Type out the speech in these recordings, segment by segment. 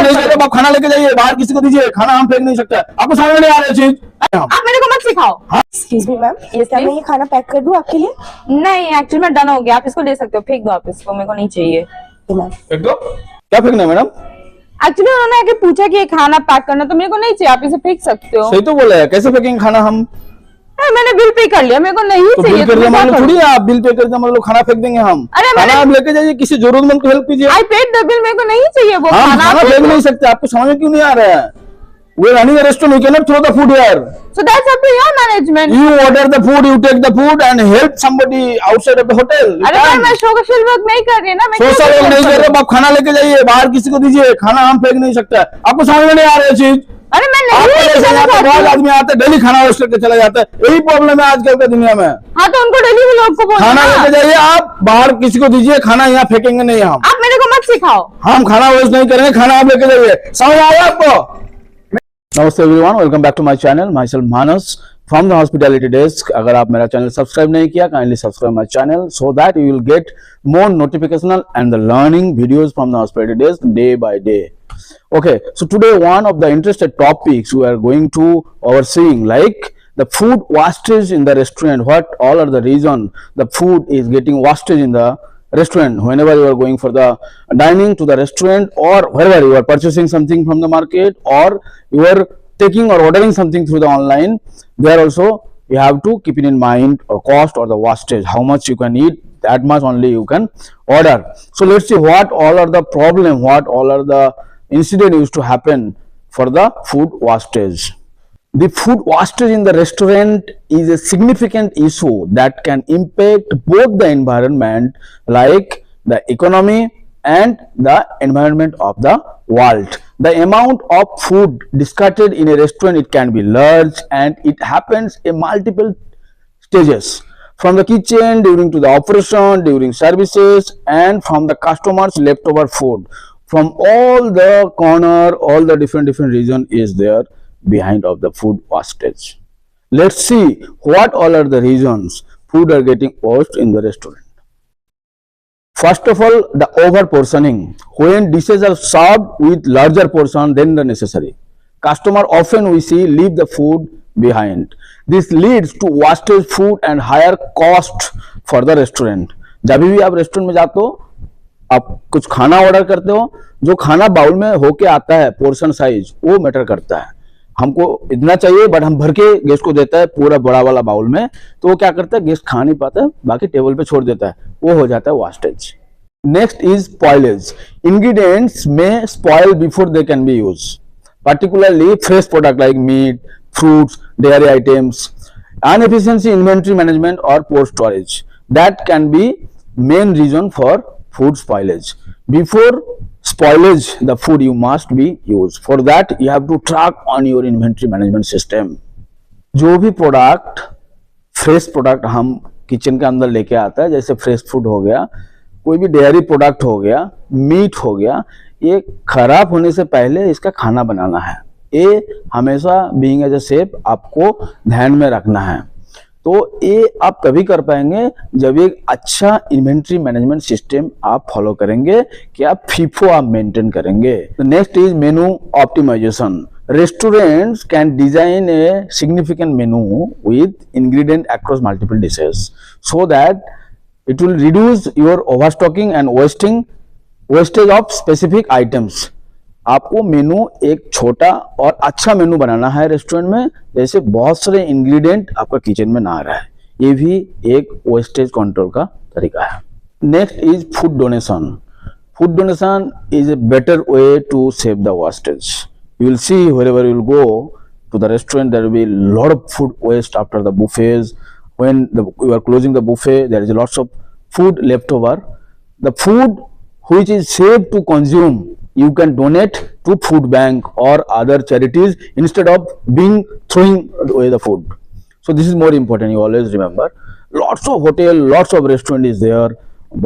नहीं कर रहे, आप खाना लेके जाइए, बाहर किसी को दीजिए, खाना हम फेंक नहीं सकते। आपको समझ नहीं आ रहा चीज, आप मेरे को मत सिखाओ। एक्सक्यूज मी मैम, ये क्या मैं ये खाना पैक कर दूं आपके लिए? नहीं, एक्चुअली में डन हो गया, आप इसको ले सकते हो, फेंक दो आप इसको, मेरे को नहीं चाहिए। मैम फेंक दो। क्या फेंकना है मैडम? एक्चुअली उन्होंने आके पूछा कि ये खाना पैक करना, तो मेरे को नहीं चाहिए, आप इसे फेंक सकते हो। सही तो बोला है, कैसे फेंकेंगे खाना हम? मैंने बिल पे कर लिया, मेरे को नहीं तो चाहिए। बिल कर दिया मतलब थोड़ी आप बिल पे कर दिया मतलब खाना फेंक देंगे हम? अरे खाना आप लेके जाइए, किसी जरूरतमंद को हेल्प कीजिए। आई पेड द बिल, मेरे को नहीं चाहिए वो हम खाना। खाना फेंक नहीं सकते, आपको समझ में क्यों नहीं आ रहा है? We're running a restaurant, you cannot throw the food here. So that's up to your management. You order the food, you take the food and help somebody outside of the hotel. अरे भाई मैं social work नहीं कर रही ना, मैं social work नहीं कर रहे, आप खाना लेके जाइए, बाहर किसी को दीजिए, खाना हम फेंक नहीं सकते। आपको समझ में नहीं आ रहा है चीज? अरे मैं नहीं लेके जाना बहुत चाहती हूँ। आदमी आते हैं, डेली खाना वेस्ट करके चला जाता है, यही प्रॉब्लम है आजकल के दुनिया में। हाँ तो उनको डेली भी लोग को बोलो खाना ना। लेके जाइए, आप बाहर किसी को दीजिए, खाना यहाँ फेंकेंगे नहीं हम। आप मेरे को मत सिखाओ। हम खाना वेस्ट नहीं करेंगे, खाना आप लेके जाइए। समझ आया आपको? नमस्ते everyone, welcome back to my channel, myself Manas from the hospitality desk. अगर आप मेरा चैनल सब्सक्राइब नहीं किया, kindly subscribe my channel so that you will get more notificational and the learning videos from the hospitality desk day by day. Okay, so today one of the interested topics we are going to overseeing like the food wastage in the restaurant. What all are the reason the food is getting wastage in the restaurant whenever you are going for the dining to the restaurant, or wherever you are purchasing something from the market, or you are taking or ordering something through the online. There also you have to keep it in mind or cost or the wastage, how much you can eat, that much only you can order. So let's see what all are the problem, what all are the incident used to happen for the food wastage. The food wastage in the restaurant is a significant issue that can impact both the environment, like the economy and the environment of the world. The amount of food discarded in a restaurant, it can be large, and it happens in multiple stages, from the kitchen, during to the operation, during services, and from the customers leftover food. From all the corner, all the different reason is there behind of the food wastage. Let's see what all are the reasons food are getting wasted in the restaurant. First of all, the over portioning. When dishes are served with larger portion than the necessary, customer often we see leave the food behind. This leads to wastage food and higher cost for the restaurant. जब भी आप restaurant में जाते हो, आप कुछ खाना order करते हो, जो खाना बाउल में होके आता है पोर्शन साइज वो मैटर करता है। हमको इतना चाहिए बट हम भर के गेस्ट को देता है पूरा बड़ा वाला बाउल में, तो वो क्या करता है, गेस्ट खा नहीं पाता है, बाकी टेबल पे छोड़ देता है, वो हो जाता है wastage. Next is spoilage. Ingredients में spoil before they can be use, particularly fresh product like meat, fruits, dairy items. Inefficiency inventory management or poor storage, that can be main reason for food spoilage. Before spoilage the food you must be used. For that you have to track on your inventory management system. जो भी product fresh product हम kitchen के अंदर लेके आता है, जैसे fresh food हो गया, कोई भी डेयरी प्रोडक्ट हो गया, मीट हो गया, ये खराब होने से पहले इसका खाना बनाना है, ये हमेशा बीइंग एज अ शेफ आपको ध्यान में रखना है। तो ये आप तभी कर पाएंगे जब एक अच्छा इन्वेंट्री मैनेजमेंट सिस्टम आप फॉलो करेंगे कि आप फीफो आप मेंटेन करेंगे। Next is menu optimisation. Restaurants can design a significant menu with ingredient across multiple dishes so that it will reduce your overstocking and wastage of specific items. आपको मेनू एक छोटा और अच्छा मेनू बनाना है रेस्टोरेंट में, जैसे बहुत सारे इंग्रेडिएंट आपका किचन में ना आ रहा है, ये भी एक वेस्टेज कंट्रोल का तरीका है. Next is food donation. Food donation is a better way to save the wastage. You will see wherever you will go to the restaurant, there will be a lot of food waste after the buffets. When you are closing the buffet, there is lots of food left over. The food which is safe to consume, you can donate to food bank or other charities instead of throwing away the food. So this is more important. You always remember. Lots of hotel, lots of restaurant is there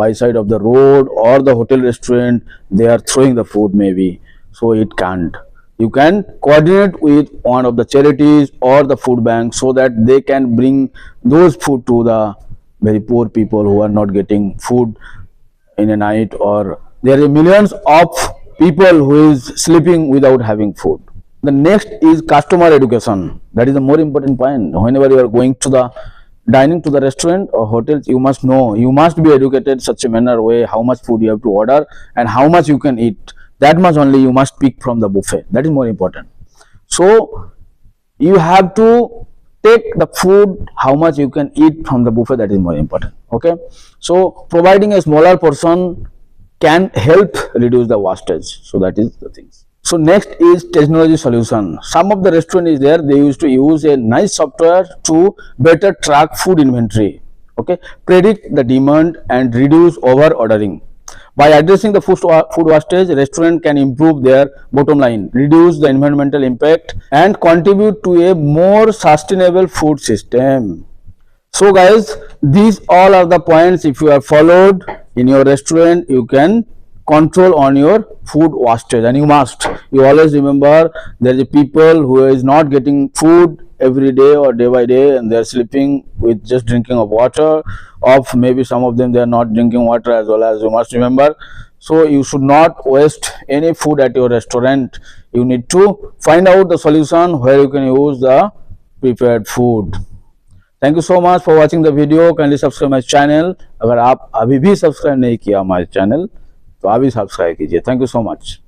by side of the road or the hotel restaurant. They are throwing the food maybe, so it can't. You can coordinate with one of the charities or the food bank so that they can bring those food to the very poor people who are not getting food in a night, or there are millions of people who is sleeping without having food. The next is customer education. That is the more important point. Whenever you are going to the dining to the restaurant or hotels, you must know, you must be educated such a manner way how much food you have to order and how much you can eat. That much only you must pick from the buffet. That is more important. So you have to take the food how much you can eat from the buffet. That is more important. Okay, so providing a smaller portion can help reduce the wastage. So that is the things. So next is technology solution. Some of the restaurant is there, they used to use a nice software to better track food inventory, okay, predict the demand and reduce over ordering. By addressing the food wastage, restaurant can improve their bottom line, reduce the environmental impact and contribute to a more sustainable food system. So guys, these all are the points. If you are followed in your restaurant, you can control on your food wastage. And you always remember, there is people who is not getting food every day or day by day, and they are sleeping with just drinking of water, or maybe some of them they are not drinking water as well. As you must remember, so you should not waste any food at your restaurant. You need to find out the solution where you can use the prepared food. Thank you so much for watching the video. Kindly subscribe my channel. अगर आप अभी भी subscribe नहीं किया हमारे channel तो अभी subscribe कीजिए. Thank you so much.